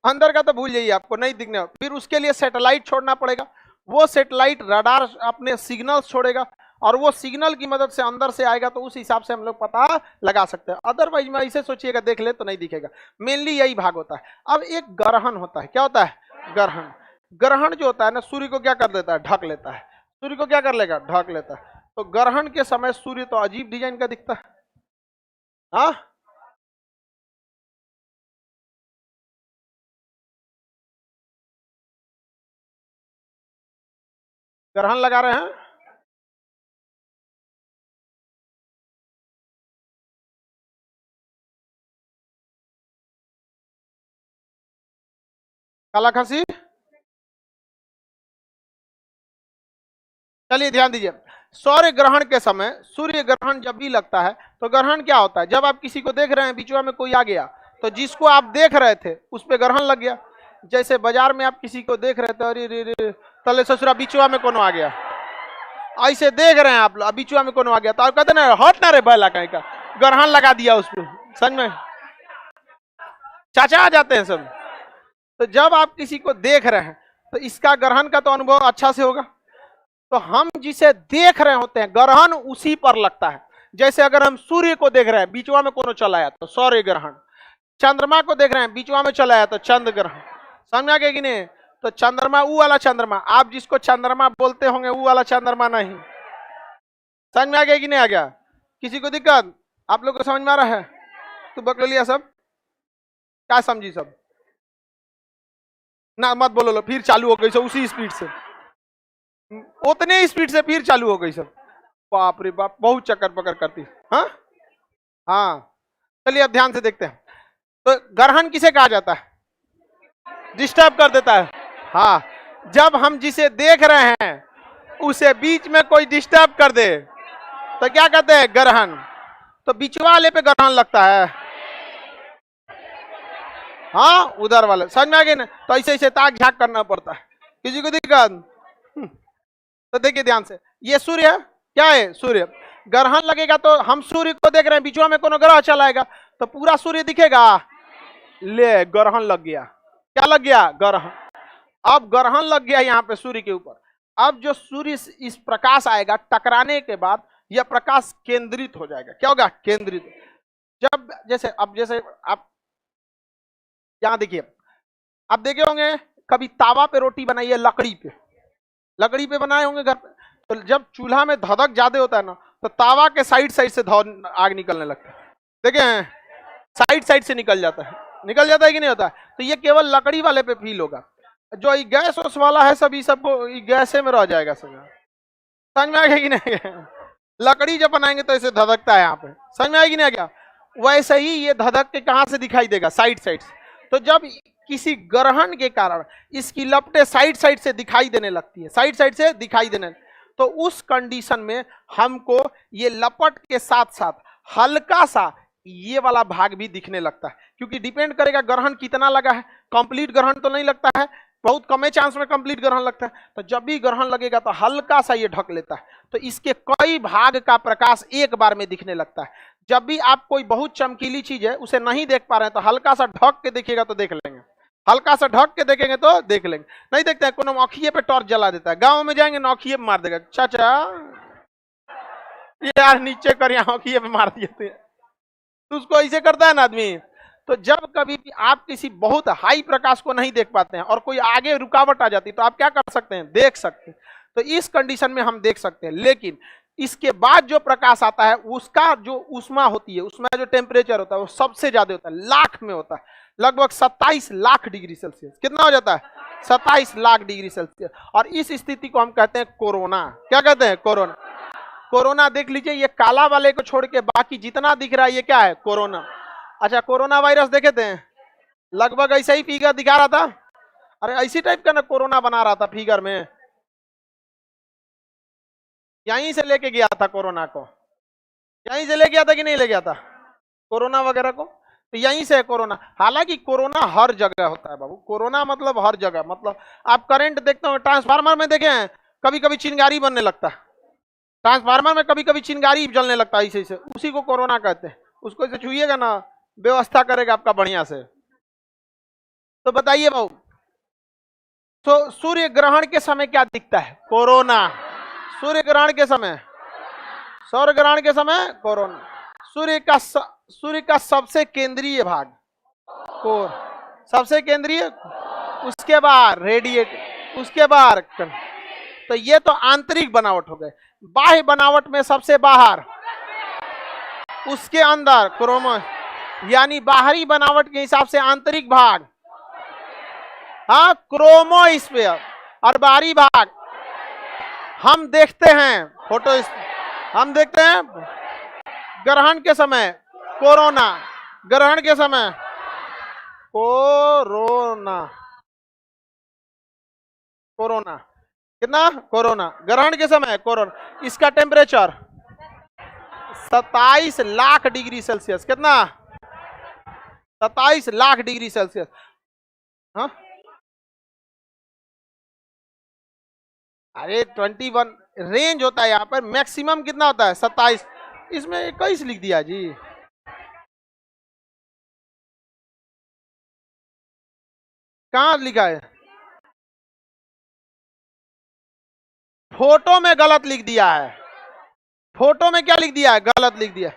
अंदर का तो भूल जाइए, आपको नहीं दिखने। फिर उसके लिए सैटेलाइट छोड़ना पड़ेगा, वो सैटेलाइट रडार अपने सिग्नल्स छोड़ेगा, और वो सिग्नल की मदद से अंदर से आएगा, तो उस हिसाब से हम लोग पता लगा सकते हैं। अदरवाइज में ऐसे सोचिएगा देख ले तो नहीं दिखेगा। मेनली यही भाग होता है। अब एक ग्रहण होता है, क्या होता है? ग्रहण। ग्रहण जो होता है ना, सूर्य को क्या कर देता है? ढक लेता है। सूर्य को क्या कर लेगा? ढक लेता है। तो ग्रहण के समय सूर्य तो अजीब डिजाइन का दिखता है, हाँ। ग्रहण लगा रहे हैं, काला खांसी। चलिए ध्यान दीजिए, सौर्य ग्रहण के समय, सूर्य ग्रहण जब भी लगता है तो ग्रहण क्या होता है, जब आप किसी को देख रहे हैं बीच में कोई आ गया तो जिसको आप देख रहे थे उस पर ग्रहण लग गया। जैसे बाजार में आप किसी को देख रहे थे, अरे रे रे तले ससुरा बीचवा में कोनो आ गया, ऐसे देख रहे हैं आप लोग, बीचवा में कोनो आ गया तो आप कहते ना हट ना रे बैला कहीं का, ग्रहण लगा दिया उस पर, समझ में चाचा आ जाते हैं सब। तो जब आप किसी को देख रहे हैं तो इसका ग्रहण का तो अनुभव अच्छा से होगा। तो हम जिसे देख रहे होते हैं ग्रहण उसी पर लगता है। जैसे अगर हम सूर्य को देख रहे हैं बीचवा में कोनो चला आया तो सौर्य ग्रहण, चंद्रमा को देख रहे हैं बीचवा में चला आया तो चंद्र ग्रहण। समझ आ गया कि नहीं? तो चंद्रमा वो वाला चंद्रमा, आप जिसको चंद्रमा बोलते होंगे वो वाला चंद्रमा नहीं। समझ में आ गया कि नहीं आ गया? किसी को दिक्कत? आप लोग को समझ में आ रहा है? तो पकड़ लिया सब? क्या समझी सब? ना मत बोलो लो, फिर चालू हो गई सब उसी स्पीड से, उतने स्पीड से फिर चालू हो गई सब। बाप रे बाप, बहुत चक्कर पकड़ करती। हाँ हाँ, चलिए अब ध्यान से देखते हैं। तो ग्रहण किसे कहा जाता है? डिस्टर्ब कर देता है। हाँ, जब हम जिसे देख रहे हैं उसे बीच में कोई डिस्टर्ब कर दे तो क्या कहते हैं? ग्रहण। तो बीच वाले पे ग्रहण लगता है। हाँ, उधर वाले। समझ में आ गए ना? तो ऐसे ऐसे ताक झाक करना पड़ता है। किसी को दिक्कत? तो देखिए ध्यान से, ये सूर्य है, क्या है? सूर्य। ग्रहण लगेगा तो हम सूर्य को देख रहे हैं, बीचवा में कोनो ग्रह चलाएगा तो पूरा सूर्य दिखेगा। ले, ग्रहण लग गया। क्या लग गया? ग्रहण। अब ग्रहण लग गया यहाँ पे सूर्य के ऊपर। अब जो सूर्य इस प्रकाश आएगा टकराने के बाद यह प्रकाश केंद्रित हो जाएगा। क्या होगा? केंद्रित। जब जैसे अब जैसे आप यहां देखिए, आप देखे होंगे कभी तावा पे रोटी बनाई है, लकड़ी पे बनाए होंगे घर पे। तो जब चूल्हा में धधक ज्यादा होता है ना तो तावा के साइड साइड से आग निकलने लगता है। देखे हैं? साइड साइड से निकल जाता है कि नहीं होता है? तो ये केवल लकड़ी वाले पे फील होगा। जो ये गैस वैस वाला है सभी सबको गैसे में रह जाएगा सब। समझ में आ गया कि नहीं? लकड़ी जब बनाएंगे तो ऐसे धधकता है यहाँ पे। समझ में आएगी नहीं? क्या वैसे ही ये धधक के कहां से दिखाई देगा? साइड साइड से। तो जब किसी ग्रहण के कारण इसकी लपटें साइड साइड से दिखाई देने लगती है, साइड साइड से दिखाई देने, तो उस कंडीशन में हमको ये लपट के साथ साथ हल्का सा ये वाला भाग भी दिखने लगता है। क्योंकि डिपेंड करेगा ग्रहण कितना लगा है। कंप्लीट ग्रहण तो नहीं लगता है, बहुत कम चांस में कंप्लीट ग्रहण लगता है। तो जब भी ग्रहण लगेगा तो हल्का सा ये ढक लेता है, तो इसके कई भाग का प्रकाश एक बार में दिखने लगता है। जब भी आप कोई बहुत चमकीली चीज है उसे नहीं देख पा रहे हैं तो हल्का सा ढक के देखिएगा तो देख लेंगे, हल्का सा ढक के देखेंगे तो देख लेंगे। नहीं देखते हैं, कोनो नौखिए पे टॉर्च जला देता है, गांव में जाएंगे नौखिए पे मार देगा। चाचा यार नीचे कर, यहाँ नौखिए पे मार दिए थे, तो उसको ऐसे करता है ना आदमी। तो जब कभी भी आप किसी बहुत हाई प्रकाश को नहीं देख पाते हैं और कोई आगे रुकावट आ जाती है तो आप क्या कर सकते हैं? देख सकते हैं। तो इस कंडीशन में हम देख सकते हैं। लेकिन इसके बाद जो प्रकाश आता है उसका जो ऊष्मा होती है, उसमें जो टेम्परेचर होता है वो सबसे ज्यादा होता है, लाख में होता है, लगभग 27 लाख डिग्री सेल्सियस। कितना हो जाता है? 27 लाख डिग्री सेल्सियस। और इस स्थिति को हम कहते हैं कोरोना। क्या कहते हैं? कोरोना। कोरोना देख लीजिए, ये काला वाले को छोड़ के बाकी जितना दिख रहा है ये क्या है? कोरोना। अच्छा, कोरोना वायरस देखे थे, लगभग ऐसा ही फिगर दिखा रहा था। अरे ऐसी टाइप का ना कोरोना बना रहा था फिगर में, यहीं से लेके गया था कोरोना को, यहीं से ले गया था कि नहीं ले गया था कोरोना वगैरह को? तो यहीं से है कोरोना। हालांकि कोरोना हर जगह होता है बाबू, कोरोना मतलब हर जगह। मतलब आप करंट देखते हो, ट्रांसफार्मर में देखे हैं कभी कभी चिंगारी बनने लगता है, ट्रांसफार्मर में कभी कभी चिंगारी जलने लगता है, ऐसे उसी को कोरोना कहते हैं। उसको इसे छुइएगा ना, व्यवस्था करेगा आपका बढ़िया से। तो बताइए बाबू, तो सूर्य ग्रहण के समय क्या दिखता है? कोरोना। सूर्य ग्रहण के समय, सौर ग्रहण के समय कोरोना। सूर्य का सबसे केंद्रीय भाग कोर, सबसे केंद्रीय, उसके बाद रेडिएट, उसके बाद। तो ये तो आंतरिक बनावट हो गए। बाह्य बनावट में सबसे बाहर, उसके अंदर क्रोमो, यानी बाहरी बनावट के हिसाब से आंतरिक भाग, हाँ क्रोमोस्फीयर। और बाहरी भाग हम देखते हैं फोटो, हम देखते हैं ग्रहण के समय कोरोना, ग्रहण के समय कोरोना। कोरोना, कितना कोरोना, ग्रहण के समय कोरोना, इसका टेम्परेचर 27 लाख डिग्री सेल्सियस, कितना 27 लाख डिग्री सेल्सियस। हाँ अरे 21 रेंज होता है यहाँ पर, मैक्सिमम कितना होता है 27, इसमें 21 लिख दिया जी। कहाँ लिखा है? फोटो में गलत लिख दिया है, फोटो में क्या लिख दिया है, गलत लिख दिया।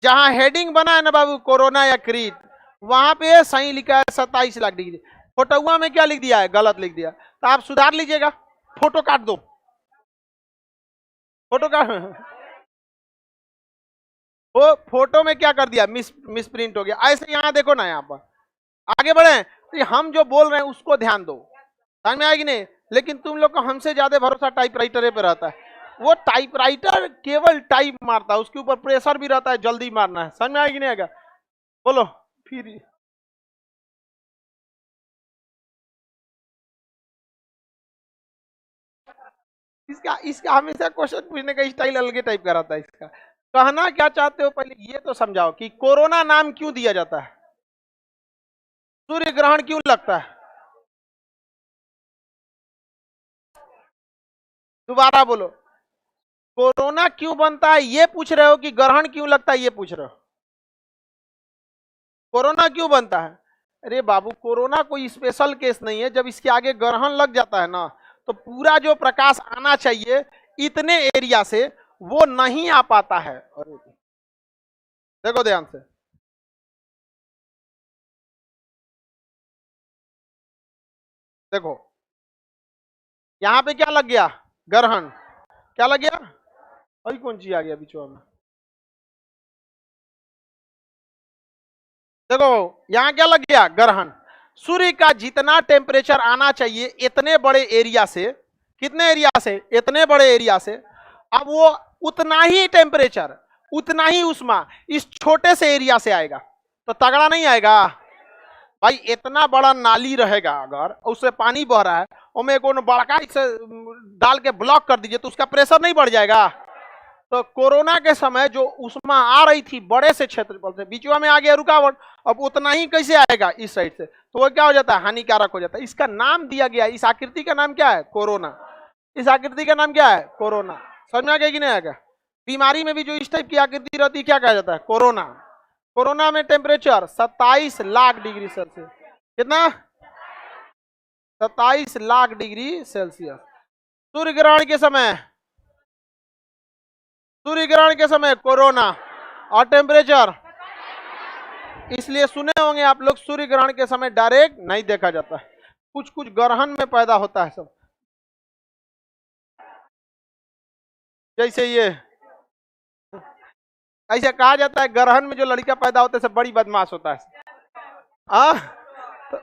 जहां हेडिंग बना है ना बाबू कोरोना या क्रीट, वहां पे सही लिखा है 27 लाख डिग्री, फोटोआ में क्या लिख दिया है, गलत लिख दिया। तो आप सुधार लीजिएगा, फोटो काट दो, फोटो का वो फोटो में क्या कर दिया, मिस प्रिंट हो गया। ऐसे यहाँ देखो ना, यहाँ पर आगे बढ़े तो हम जो बोल रहे हैं उसको ध्यान दो, समझ में आएगी नहीं। लेकिन तुम लोग को हमसे ज्यादा भरोसा टाइपराइटर पे रहता है, वो टाइपराइटर केवल टाइप मारता है, उसके ऊपर प्रेशर भी रहता है, जल्दी मारना है, समझ में आएगी नहीं आएगा, बोलो फिर। इसका इसका हमेशा क्वेश्चन पूछने का स्टाइल अलग टाइप का रहता है। इसका कहना क्या चाहते हो पहले ये तो समझाओ कि कोरोना नाम क्यों दिया जाता है, सूर्य ग्रहण क्यों लगता है, दोबारा बोलो। कोरोना क्यों बनता है ये पूछ रहे हो कि ग्रहण क्यों लगता है ये पूछ रहे हो? कोरोना क्यों बनता है? अरे बाबू कोरोना कोई स्पेशल केस नहीं है, जब इसके आगे ग्रहण लग जाता है ना, तो पूरा जो प्रकाश आना चाहिए इतने एरिया से वो नहीं आ पाता है। देखो ध्यान से, देखो यहां पे क्या लग गया, ग्रहण, क्या लग गया, अभी कौन चीज आ गया बीचो में, देखो यहां क्या लग गया, ग्रहण। सूर्य का जितना टेम्परेचर आना चाहिए इतने बड़े एरिया से, कितने एरिया से, इतने बड़े एरिया से, अब वो उतना ही टेम्परेचर, उतना ही उष्मा इस छोटे से एरिया से आएगा, तो तगड़ा नहीं आएगा भाई। इतना बड़ा नाली रहेगा अगर उससे पानी बह रहा है, उसमें कोनो बड़का इसे डाल के ब्लॉक कर दीजिए तो उसका प्रेशर नहीं बढ़ जाएगा। तो कोरोना के समय जो उष्मा आ रही थी बड़े से क्षेत्रफल से, बीचवा में आ गया रुकावट, अब उतना ही कैसे आएगा इस साइड से, तो वो क्या हो जाता है, हानिकारक हो जाता है। इसका नाम दिया गया, इस आकृति का नाम क्या है, कोरोना। इस आकृति का नाम क्या है, कोरोना। समझ में आ गया कि नहीं आएगा? बीमारी में भी जो इस टाइप की आकृति रहती है क्या कहा जाता है, कोरोना। कोरोना में टेम्परेचर 27 लाख डिग्री सेल्सियस, कितना 27 लाख डिग्री सेल्सियस। सूर्य ग्रहण के समय, सूर्य ग्रहण के समय कोरोना और टेम्परेचर, इसलिए सुने होंगे आप लोग सूर्य ग्रहण के समय डायरेक्ट नहीं देखा जाता है, कुछ कुछ ग्रहण में पैदा होता है सब। जैसे ये ऐसा कहा जाता है ग्रहण में जो लड़का पैदा होता है सब बड़ी बदमाश होता है, तो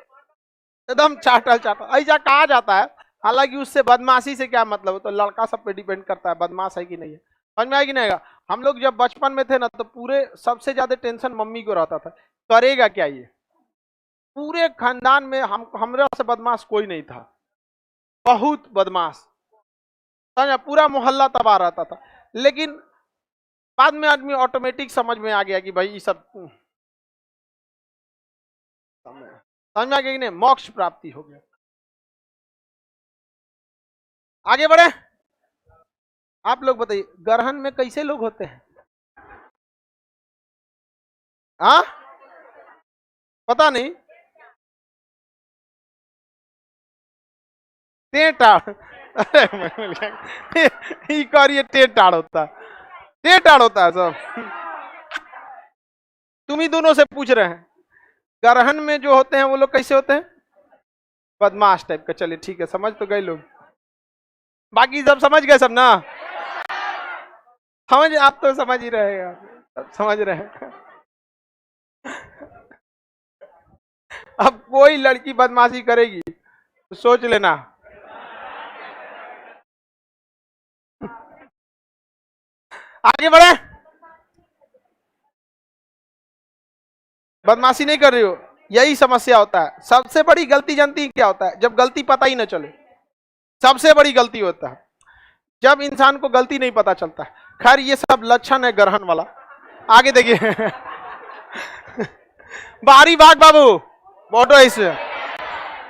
एकदम चाटल चाटल ऐसा कहा जाता है। हालांकि उससे बदमाशी से क्या मतलब है, तो लड़का सब पे डिपेंड करता है बदमाश है कि नहीं है। समझ में आएगी नहीं आएगा? हम लोग जब बचपन में थे ना तो पूरे सबसे ज्यादा टेंशन मम्मी को रहता था, करेगा क्या ये। पूरे खानदान में हमरा से बदमाश कोई नहीं था, बहुत बदमाश, समझा, पूरा मोहल्ला तबाह रहता था। लेकिन बाद में आदमी ऑटोमेटिक समझ में आ गया कि भाई ये सब समझ में आ गया कि नहीं, मोक्ष प्राप्ति हो गया। आगे बढ़े, आप लोग बताइए ग्रहण में कैसे लोग होते हैं, हाँ पता नहीं, टेटाड़, अरे करिए टेटाड़ होता है, टेटाड़ होता है सब। तुम ही दोनों से पूछ रहे हैं, ग्रहण में जो होते हैं वो लोग कैसे होते हैं, बदमाश टाइप का। चलिए ठीक है, समझ तो गए लोग, बाकी सब समझ गए सब ना, समझ, आप तो समझ ही रहे यार, समझ रहे हैं। अब कोई लड़की बदमाशी करेगी तो सोच लेना, आगे बढ़े। बदमाशी नहीं कर रही हो, यही समस्या होता है। सबसे बड़ी गलती जानती है क्या होता है, जब गलती पता ही ना चले, सबसे बड़ी गलती होता है जब इंसान को गलती नहीं पता चलता। खैर ये सब लक्षण है ग्रहण वाला। आगे देखिए बाहरी भाग बाबू बोटो इसे।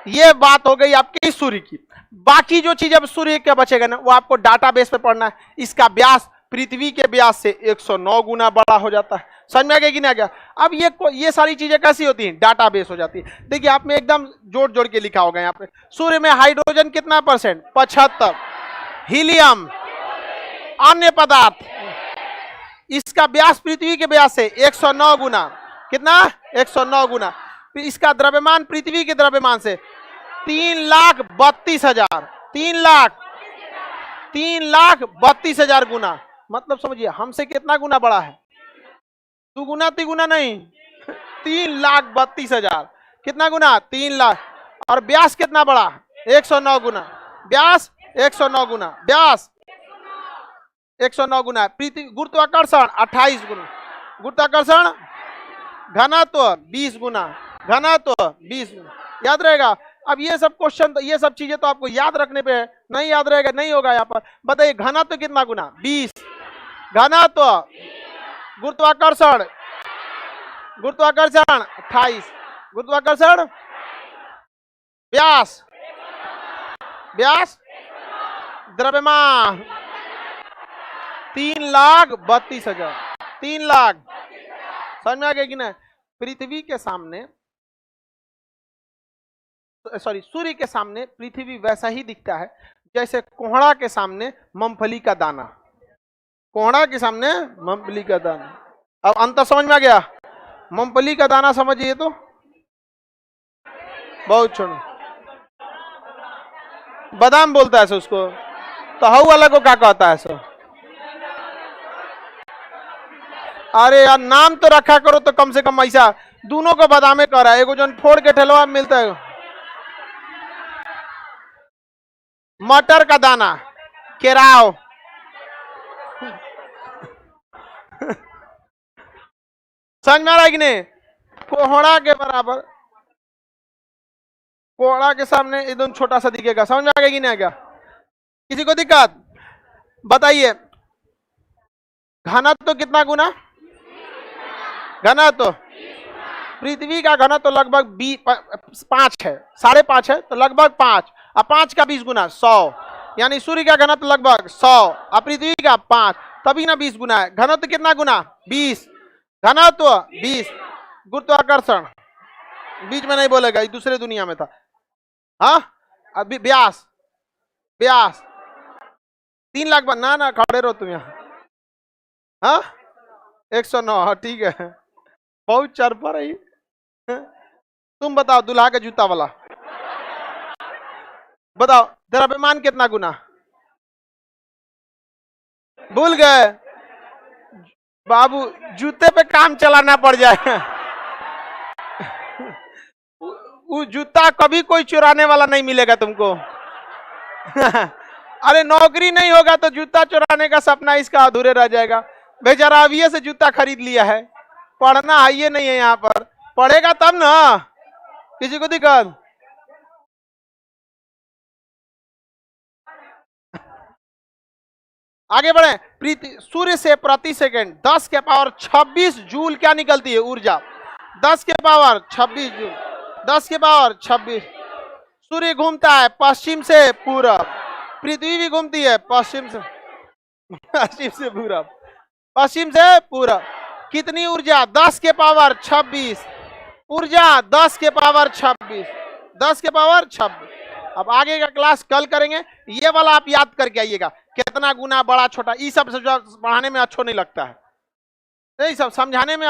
ये बात हो गई आपकी सूर्य की। बाकी जो चीज अब सूर्य क्या बचेगा ना, वो आपको डाटाबेस पे पढ़ना है। इसका व्यास पृथ्वी के व्यास से 109 गुना बड़ा हो जाता है। समझ में आ गया कि नहीं आ गया? अब ये सारी चीजें कैसी होती हैं? डाटाबेस हो जाती है। देखिए आप में एकदम जोड़ जोड़ के लिखा होगा यहाँ पे। सूर्य में हाइड्रोजन कितना %? 75। हीलियम, अन्य पदार्थ, इसका व्यास पृथ्वी के व्यास से 109 गुना। कितना? 109 गुना। इसका द्रव्यमान पृथ्वी के द्रव्यमान से 3,32,000। 3,32,000 गुना। मतलब समझिए हमसे कितना गुना बड़ा है? 2 गुना 3 गुना नहीं 3,32,000। कितना गुना? 3 लाख। और व्यास कितना बड़ा? 109 गुना। व्यास 109 गुना। व्यास 109 गुना। पृथ्वी गुरुत्वाकर्षण 28 गुना। गुरुत्वाकर्षण घनत्व 20 गुना। घनत्व 20 गुना। याद रहेगा? अब ये सब क्वेश्चन, ये सब चीजें तो आपको याद रखने पे है, नहीं याद रहेगा नहीं होगा। यहाँ पर बताइए घनत्व कितना गुना? 20। घनत्व, गुरुत्वाकर्षण 28। गुरुत्वाकर्षण, व्यास द्रव्यमान 3,32,000। 3 लाख। समझ में आ गया कि नहीं? पृथ्वी के सामने, सॉरी सूर्य के सामने पृथ्वी वैसा ही दिखता है जैसे कोहड़ा के सामने मूंगफली का दाना। कोहड़ा के सामने मूंगफली का दाना। अब अंतर समझ में आ गया? मूंगफली का दाना समझिए तो बहुत छोटा। बादाम बोलता है उसको, तो हाउ वाला को क्या कहता है सो? अरे यार नाम तो रखा करो तो कम से कम। ऐसा दोनों को बादामे कर रहा है, एगो जन फोड़ के ठेलवा में मिलता है। मटर का दाना, केराव। समझ में आ रहा है कि नहीं? कोहड़ा के बराबर, कोहड़ा के सामने एकदम छोटा सा दिखेगा। समझ में आ गया कि नहीं आ गया? किसी को दिक्कत? बताइए घनत्व तो कितना गुना? घनत्व, पृथ्वी का घनत्व तो लगभग 5 है, 5.5 है, तो लगभग 5। अब 5 का 20 गुना 100, यानी सूर्य का घनत्व लगभग 100 और पृथ्वी का 5, तभी ना 20 गुना है। घनत्व कितना गुना? 20। घनत्व 20। गुरुत्वाकर्षण बीच में नहीं बोलेगा, ये दूसरे दुनिया में था। हाँ अभी व्यास 3 लाख ना खड़े रहो तुम यहाँ। हाँ 109। ठीक है, बहुत चर पर है। तुम बताओ दुल्हा का जूता वाला बताओ द्रव्यमान कितना गुना? भूल गए बाबू, जूते पे काम चलाना पड़ जाएगा। वो जूता कभी कोई चुराने वाला नहीं मिलेगा तुमको। अरे नौकरी नहीं होगा तो जूता चुराने का सपना इसका अधूरे रह जाएगा। बेचारा अभी से जूता खरीद लिया है, पढ़ना है ये नहीं है। यहाँ पर पढ़ेगा तब ना, किसी को दिक्कत? आगे बढ़े। सूर्य से प्रति सेकंड 10 के पावर 26 जूल क्या निकलती है? ऊर्जा। 10 के पावर 26 जूल। 10 के पावर 26। सूर्य घूमता है पश्चिम से पूरब, पृथ्वी भी घूमती है पश्चिम से पूरब। पश्चिम से पूरब। कितनी ऊर्जा? 10 के पावर 26। ऊर्जा 10 के पावर 26। 10 के पावर 26। अब आगे का क्लास कल करेंगे। ये वाला आप याद करके आइएगा, कितना गुना बड़ा छोटा। ये सब पढ़ाने में अच्छा नहीं लगता है, ये सब समझाने में